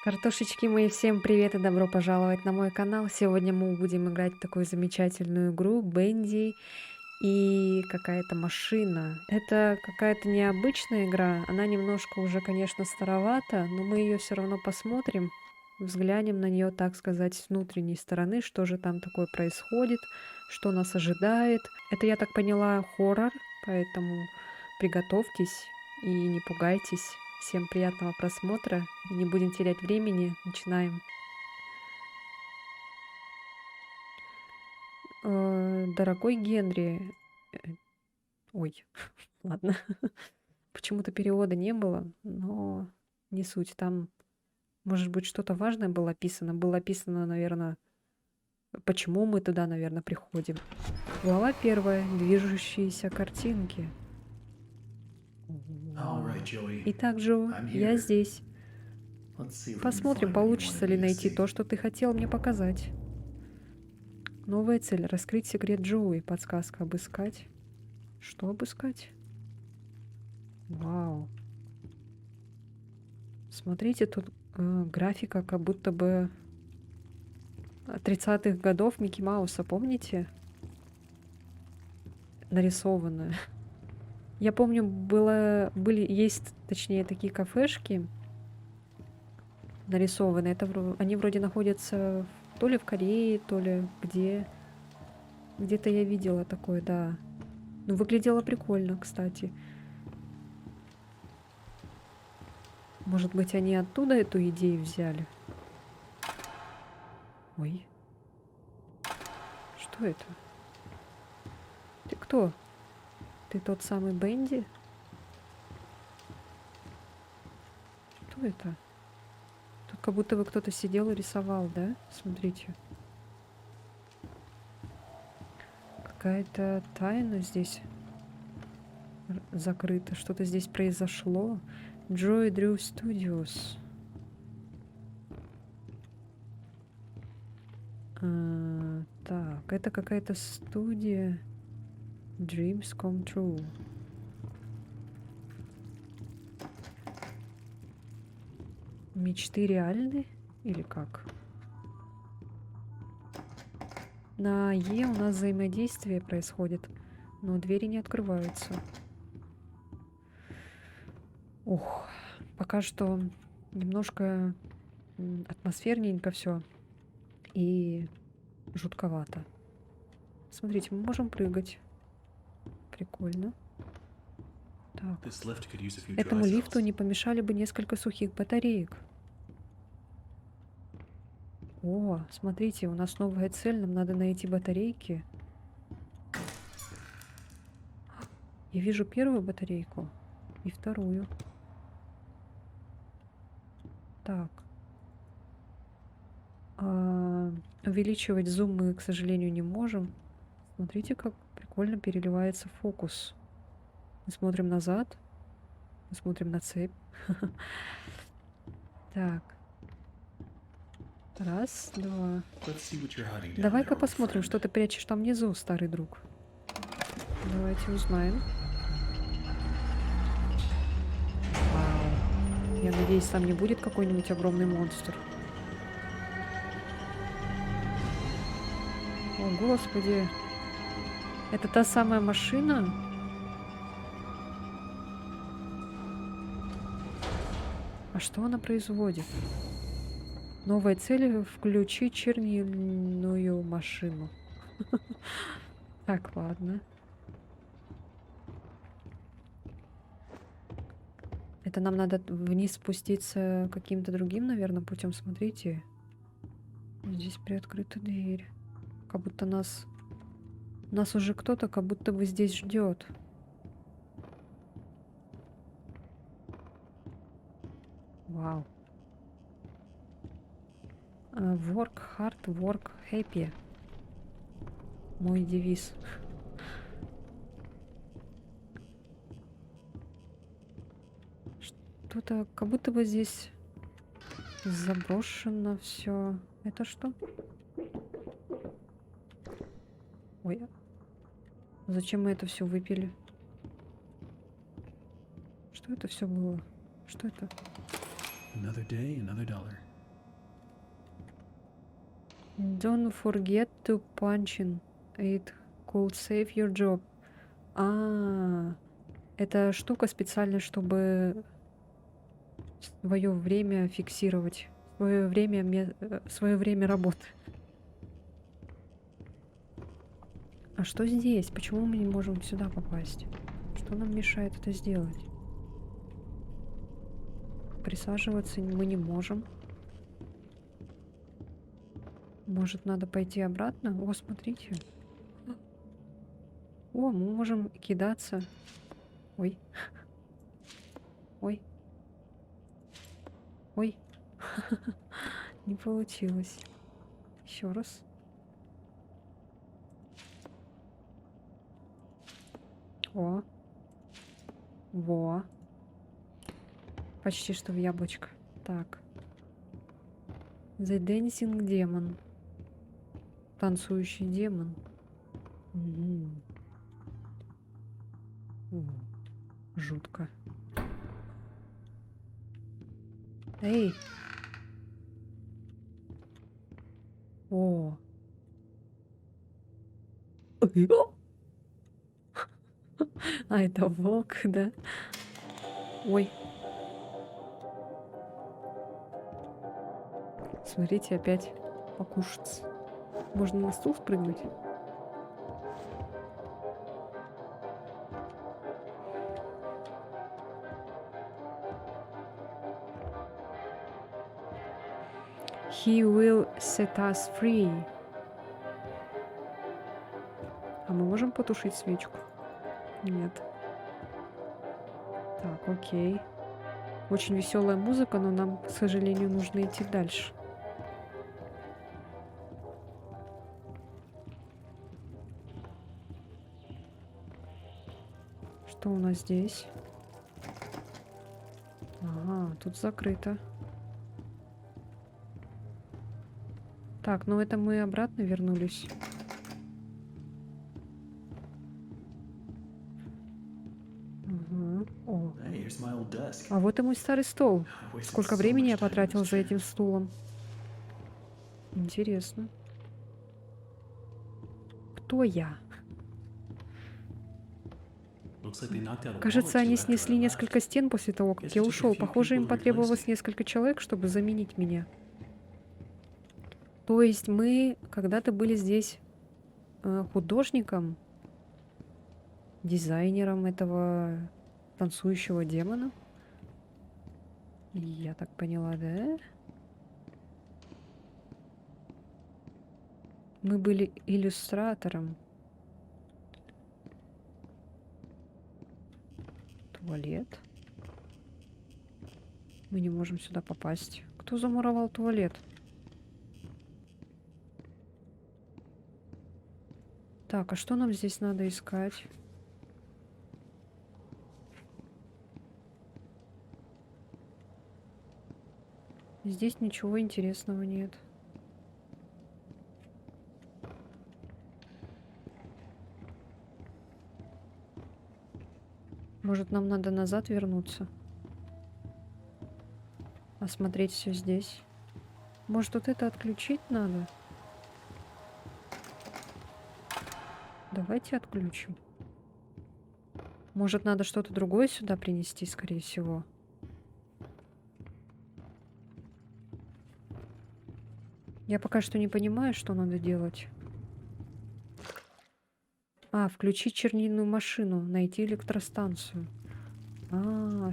Картошечки мои, всем привет и добро пожаловать на мой канал. Сегодня мы будем играть в такую замечательную игру Бенди и какая-то машина. Это какая-то необычная игра, она немножко уже, конечно, старовата, но мы ее все равно посмотрим, взглянем на нее, так сказать, с внутренней стороны, что же там такое происходит, что нас ожидает. Это, я так поняла, хоррор, поэтому приготовьтесь и не пугайтесь. Всем приятного просмотра. И не будем терять времени. Начинаем. Дорогой Генри. э, Ой, ладно. Почему-то перевода не было, но не суть. Там, может быть, что-то важное было описано. Было описано, наверное, почему мы туда, наверное, приходим. Глава первая. Движущиеся картинки. All Вау. right, Joey. Итак, Джо, I'm я here. здесь. Let's see if we can Посмотрим, find what you получится wanted ли me to найти see. то, что ты хотел мне показать. Новая цель — раскрыть секрет Джоуи. Подсказка — обыскать. Что обыскать? Вау. Смотрите, тут графика как будто бы 30-х годов Микки Мауса, помните? Нарисованная. Я помню, есть, точнее, такие кафешки нарисованные. Они вроде находятся то ли в Корее, то ли где. Где-то я видела такое, да. Ну, выглядело прикольно, кстати. Может быть, они оттуда эту идею взяли? Ой, что это? Ты кто? Ты тот самый Бенди? Что это? Тут как будто бы кто-то сидел и рисовал, да? Смотрите. Какая-то тайна здесь закрыта. Что-то здесь произошло. Joy Drew Studios. Так, это какая-то студия Dreams Come True. Мечты реальны? Или как? На Е у нас взаимодействие происходит, но двери не открываются. Ух, пока что немножко атмосферненько все и жутковато. Смотрите, мы можем прыгать. Прикольно. Так, This lift could use a few dry этому лифту cells. не помешали бы несколько сухих батареек. О, смотрите, у нас новая цель, нам надо найти батарейки. Я вижу первую батарейку и вторую. Так. Увеличивать зум мы, к сожалению, не можем. Смотрите, как прикольно переливается фокус. Мы смотрим назад. Мы смотрим на цепь. Так. Раз, два. Let's see what you're hiding down Давай-ка there, old посмотрим, friend. что ты прячешь там внизу, старый друг. Давайте узнаем. Вау. Я надеюсь, там не будет какой-нибудь огромный монстр. О, господи. Это та самая машина? А что она производит? Новая цель — включить чернильную машину. Так, ладно. Это нам надо вниз спуститься каким-то другим, наверное, путем. Смотрите. Здесь приоткрыта дверь. Как будто нас уже кто-то как будто бы здесь ждет. Вау. Work hard, work happy. Мой девиз. Что-то как будто бы здесь заброшено все. Это что? Ой, зачем мы это все выпили? Что это все было? Что это? Another day, another dollar. Don't forget to punch in. It could save your job. Это штука специально, чтобы свое время фиксировать. Свое время работы. А что здесь? Почему мы не можем сюда попасть? Что нам мешает это сделать? Присаживаться мы не можем. Может, надо пойти обратно? О, смотрите. О, мы можем кидаться. Ой. Ой. Ой. Не получилось. Еще раз. О. Во. Почти что в яблочко. Так. The Dancing Demon. Танцующий демон. Жутко. Эй! О! А, это волк, да? Ой. Смотрите, опять покушать. Можно на стул спрыгнуть? He will set us free. А мы можем потушить свечку? Нет. Так, окей. Очень веселая музыка, но нам, к сожалению, нужно идти дальше. Что у нас здесь? Ага, тут закрыто. Так, ну это мы обратно вернулись. Ага. О. А вот и мой старый стол. Сколько времени я потратил за этим стулом. Интересно. Кто я? Кажется, они снесли несколько стен после того, как я ушел. Похоже, им потребовалось несколько человек, чтобы заменить меня. То есть мы когда-то были здесь художником, дизайнером этого танцующего демона? Я так поняла, да? Мы были иллюстратором. Туалет. Мы не можем сюда попасть. Кто замуровал туалет? Так, а что нам здесь надо искать? Здесь ничего интересного нет. Может, нам надо назад вернуться? Осмотреть все здесь. Может, вот это отключить надо? Давайте отключим. Может, надо что-то другое сюда принести, скорее всего. Я пока что не понимаю, что надо делать. А, включить чернильную машину, найти электростанцию.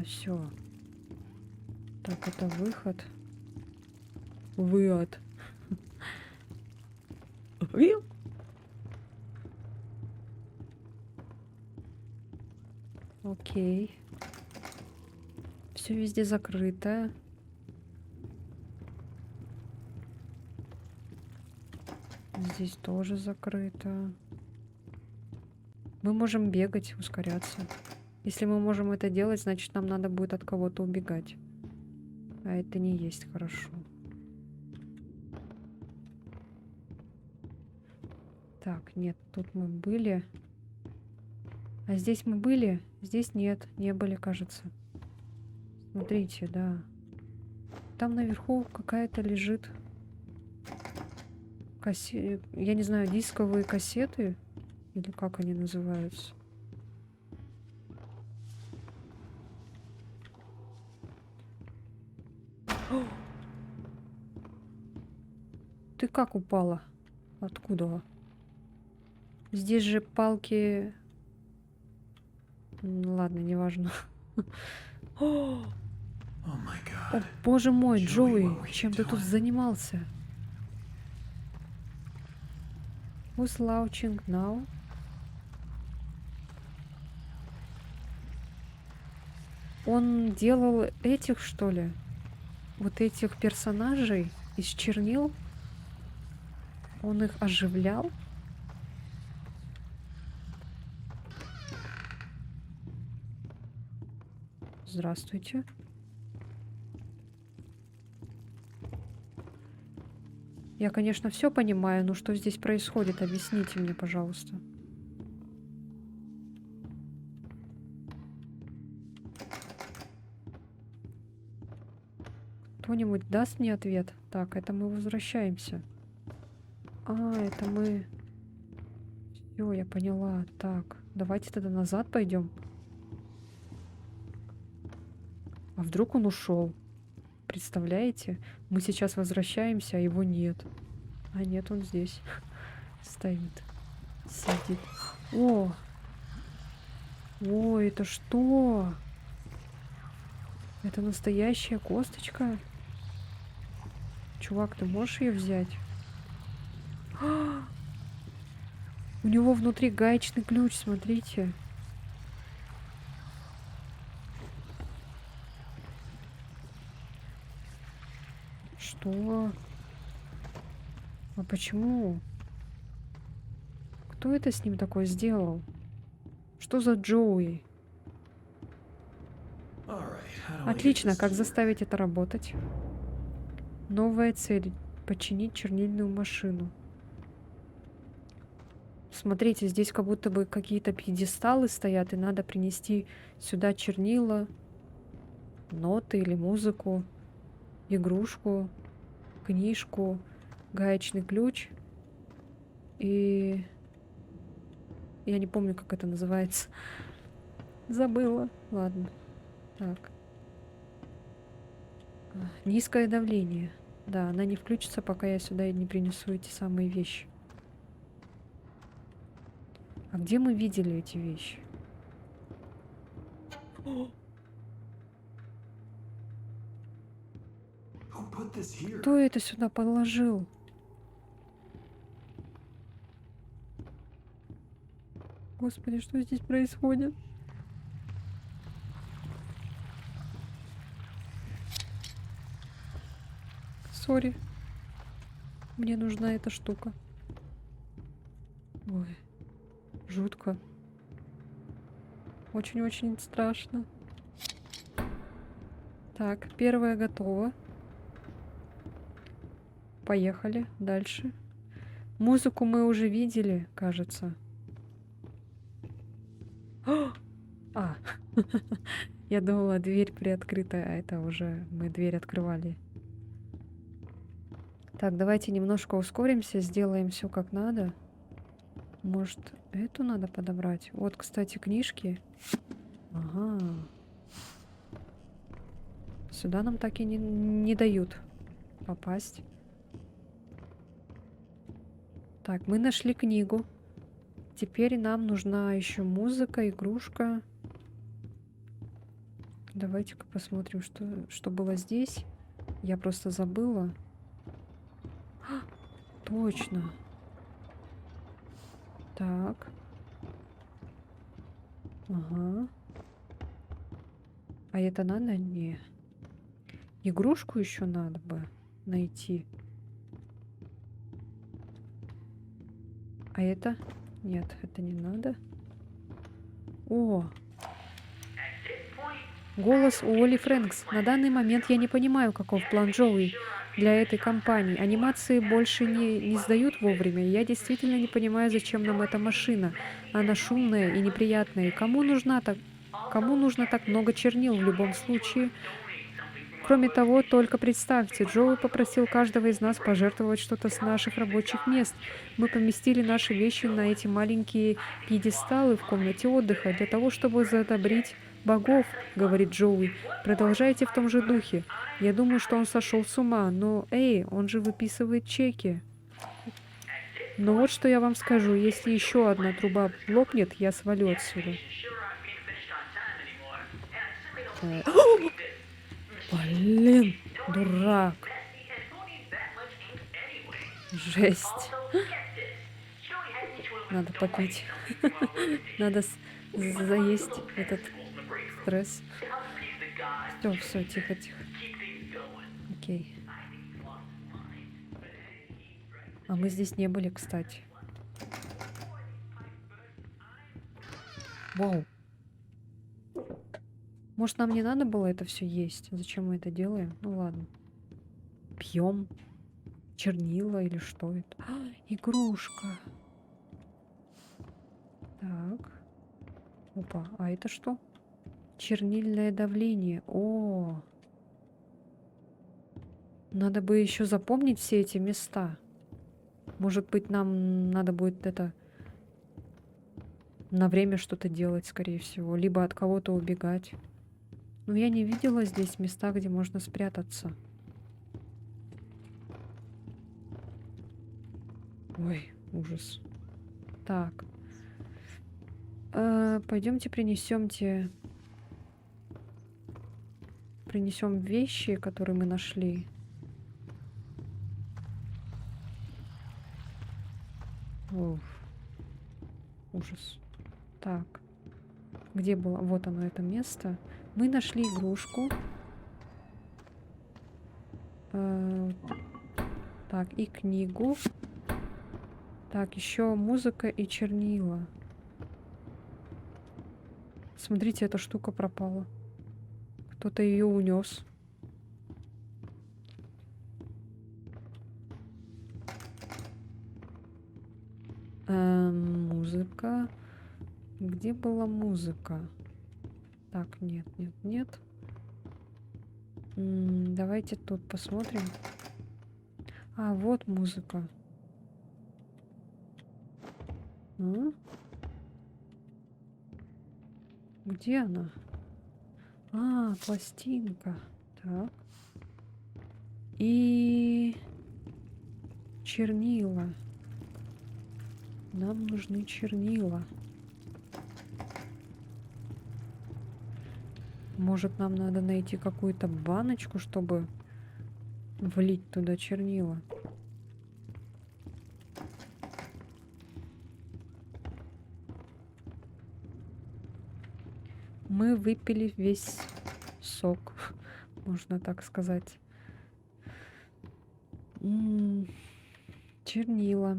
Все. Так, это выход. Выход. Окей. Все везде закрыто. Здесь тоже закрыто. Мы можем бегать, ускоряться. Если мы можем это делать, значит, нам надо будет от кого-то убегать. А это не есть хорошо. Так, нет, тут мы были. А здесь мы были? Здесь нет, не были, кажется. Смотрите, да. Там наверху какая-то лежит Я не знаю, дисковые кассеты? Или как они называются? О! Ты как упала? Откуда? Здесь же палки... Ладно, неважно. О, Oh my о, god. боже мой, Joey, Джоуи, what were you чем ты тут doing? занимался? Who's launching now? Он делал этих, что ли? Вот этих персонажей из чернил? Он их оживлял? Здравствуйте. Я, конечно, все понимаю, но что здесь происходит? Объясните мне, пожалуйста. Кто-нибудь даст мне ответ? Так, это мы возвращаемся. А, это мы... Все, я поняла. Так, давайте тогда назад пойдем. А вдруг он ушел? Представляете? Мы сейчас возвращаемся, а его нет. А нет, он здесь. Стоит. Сидит. О! О, это что? Это настоящая косточка? Чувак, ты можешь ее взять? А! У него внутри гаечный ключ, смотрите. Что? А почему? Кто это с ним такое сделал? Что за Джоуи? All right, how do I get Отлично, this как to work? заставить это работать? Новая цель. Починить чернильную машину. Смотрите, здесь как будто бы какие-то пьедесталы стоят, и надо принести сюда чернила, ноты или музыку, игрушку, книжку, гаечный ключ. И я не помню, как это называется. Забыла. Ладно. Так. Низкое давление. Да, она не включится, пока я сюда не принесу эти самые вещи. А где мы видели эти вещи? Who put this here? Кто это сюда подложил? Господи, что здесь происходит? Сори. Мне нужна эта штука. Ой, жутко. Очень-очень страшно. Так, первая готова. Поехали дальше. Музыку мы уже видели, кажется. А, я думала, дверь приоткрыта, а это уже мы дверь открывали. Так, давайте немножко ускоримся, сделаем все как надо. Может, эту надо подобрать? Вот, кстати, книжки. Ага. Сюда нам так и не дают попасть. Так, мы нашли книгу. Теперь нам нужна еще музыка, игрушка. Давайте-ка посмотрим, что было здесь. Я просто забыла. А, точно. Так. Ага. А это надо? Не. Игрушку еще надо бы найти. А это? Нет, это не надо. О! Голос Уолли Фрэнкс. На данный момент я не понимаю, каков план Джоуи для этой компании. Анимации больше не сдают вовремя. И я действительно не понимаю, зачем нам эта машина. Она шумная и неприятная. И кому нужно так много чернил в любом случае? Кроме того, только представьте, Джоуи попросил каждого из нас пожертвовать что-то с наших рабочих мест. Мы поместили наши вещи на эти маленькие пьедесталы в комнате отдыха для того, чтобы задобрить богов, говорит Джоуи. Продолжайте в том же духе. Я думаю, что он сошел с ума, но, эй, он же выписывает чеки. Но вот что я вам скажу, если еще одна труба лопнет, я свалю отсюда. Э, Блин, дурак. Жесть. Надо попить. Надо заесть этот стресс. Все, тихо, тихо. Окей. А мы здесь не были, кстати. Вау. Может, нам не надо было это все есть? Зачем мы это делаем? Ну ладно. Пьем. Чернила или что это? Игрушка. Так. Опа, а это что? Чернильное давление. О, надо бы еще запомнить все эти места. Может быть, нам надо будет это на время что-то делать, скорее всего. Либо от кого-то убегать. Но я не видела здесь места, где можно спрятаться. Ой, ужас. Так. Пойдемте принесем вещи, которые мы нашли. Уф. Ужас. Так. Где было? Вот оно, это место. Мы нашли игрушку. Так, и книгу. Так, еще музыка и чернила. Смотрите, эта штука пропала. Кто-то ее унес. Музыка. Где была музыка? Так, нет. Давайте тут посмотрим. А, вот музыка. Где она? А, пластинка. Так. И чернила. Нам нужны чернила. Может, нам надо найти какую-то баночку, чтобы влить туда чернила? Мы выпили весь сок, можно так сказать. Чернила.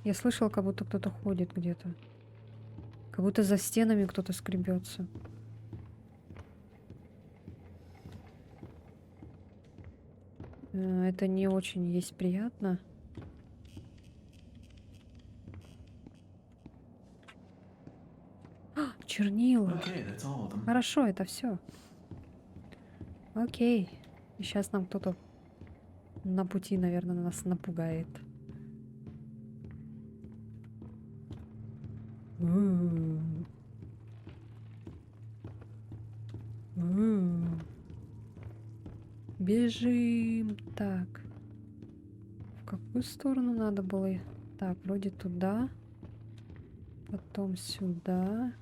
Я слышала, как будто кто-то ходит где-то. Как будто за стенами кто-то скребется. Это не очень есть приятно. Чернила. Okay, that's all of them. Хорошо, это все. Окей. И сейчас нам кто-то на пути, наверное, нас напугает. Бежим. Так. В какую сторону надо было? Так, вроде туда. Потом сюда.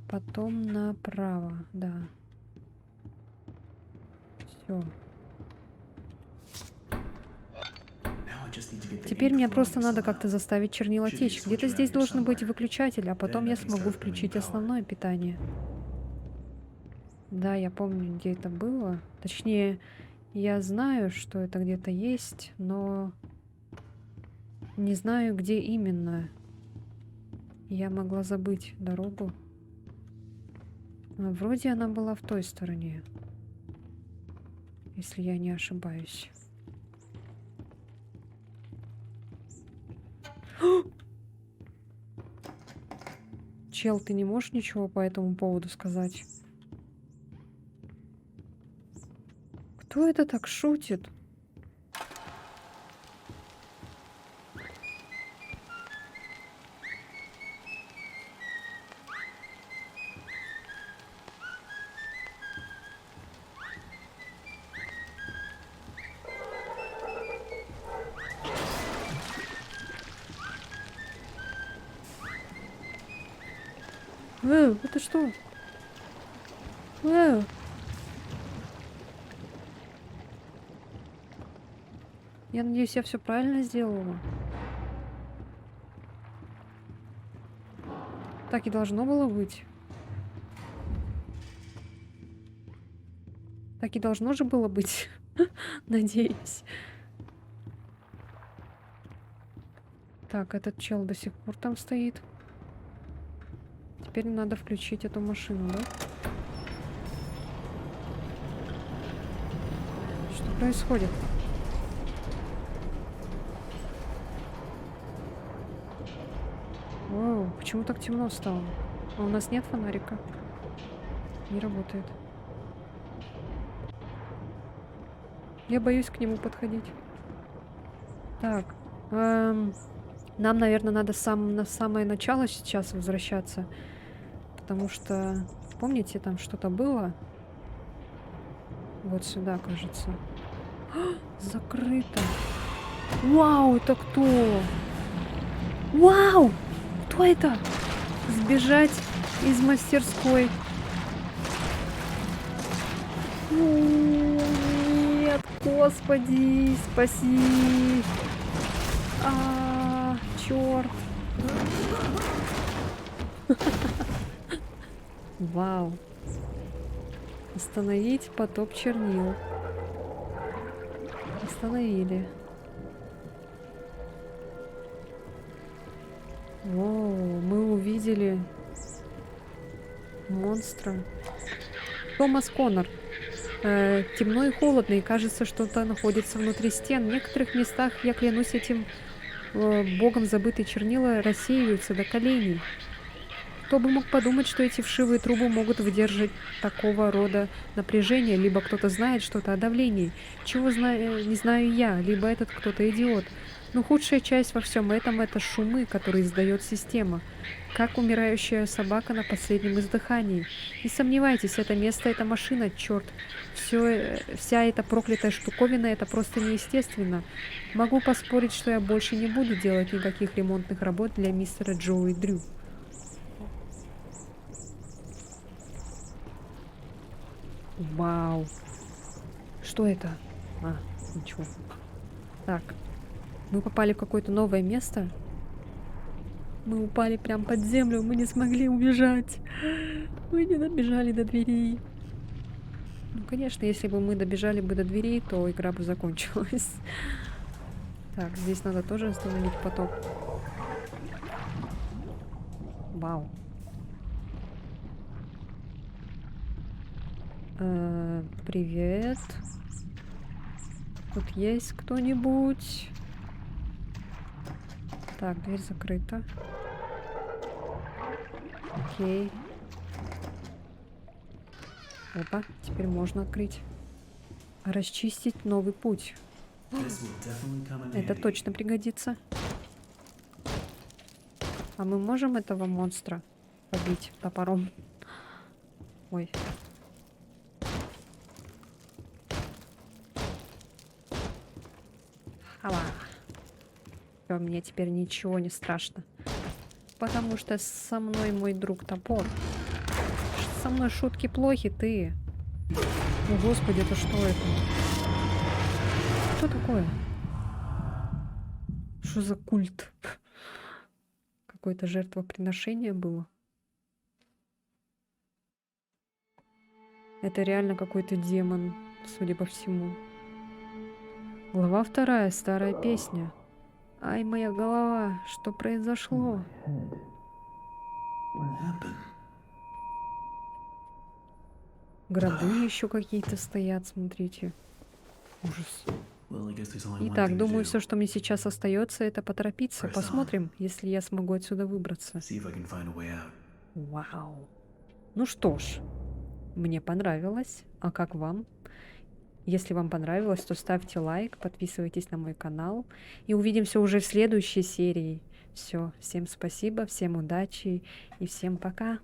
Потом направо. Да. Все. Теперь мне просто надо как-то заставить чернила течь. Где-то здесь должен быть выключатель, а потом я смогу включить основное питание. Да, я помню, где это было. Точнее, я знаю, что это где-то есть, но не знаю, где именно. Я могла забыть дорогу. Вроде она была в той стороне. если я не ошибаюсь. Чел, ты не можешь ничего по этому поводу сказать? Кто это так шутит? Это что? Э, я надеюсь, я все правильно сделала. Так и должно было быть. Так и должно же было быть. Надеюсь. Так, этот чел до сих пор там стоит. Теперь надо включить эту машину, да? Что происходит? Воу, почему так темно стало? А у нас нет фонарика? Не работает. Я боюсь к нему подходить. Так, нам, наверное, надо на самое начало сейчас возвращаться. Потому что, помните, там что-то было? Вот сюда, кажется. Закрыто. Вау, это кто? Вау! Кто это? Сбежать из мастерской. Нет, господи, спаси. Черт. Вау. Остановить поток чернил. Остановили. Воу, мы увидели монстра. Томас Коннор. Темно и холодно, и кажется, что-то находится внутри стен. В некоторых местах, я клянусь этим богом, забытые чернила рассеиваются до коленей. Кто бы мог подумать, что эти вшивые трубы могут выдержать такого рода напряжение, либо кто-то знает что-то о давлении, чего не знаю я, либо этот кто-то идиот. Но худшая часть во всем этом — это шумы, которые издает система, как умирающая собака на последнем издыхании. Не сомневайтесь, это место — это машина, черт. Вся эта проклятая штуковина — это просто неестественно. Могу поспорить, что я больше не буду делать никаких ремонтных работ для мистера Джоуи Дрю. Вау. Что это? Ничего. Так. Мы попали в какое-то новое место. Мы упали прям под землю. Мы не смогли убежать. Мы не добежали до дверей. Ну, конечно, если бы мы добежали бы до дверей, то игра бы закончилась. Так, здесь надо тоже остановить поток. Вау. Привет. Тут есть кто-нибудь? Так, дверь закрыта. Окей. Опа, теперь можно открыть. Расчистить новый путь. Это точно пригодится. А мы можем этого монстра побить топором? Ой. Ала. Всё, мне теперь ничего не страшно. Потому что со мной мой друг топор. Со мной шутки плохи, ты. О, господи, это что это? Что такое? Что за культ? Какое-то жертвоприношение было? Это реально какой-то демон, судя по всему. Глава 2. Старая песня. Ай, моя голова, что произошло? Гробы еще какие-то стоят, смотрите. Ужас. Well, I guess there's only one Итак, thing to думаю, do. все, что мне сейчас остается, это поторопиться. Press on. Посмотрим, если я смогу отсюда выбраться. See if I can find a way out. Вау. Ну что ж, мне понравилось. А как вам? Если вам понравилось, то ставьте лайк, подписывайтесь на мой канал. И увидимся уже в следующей серии. Все, всем спасибо, всем удачи и всем пока.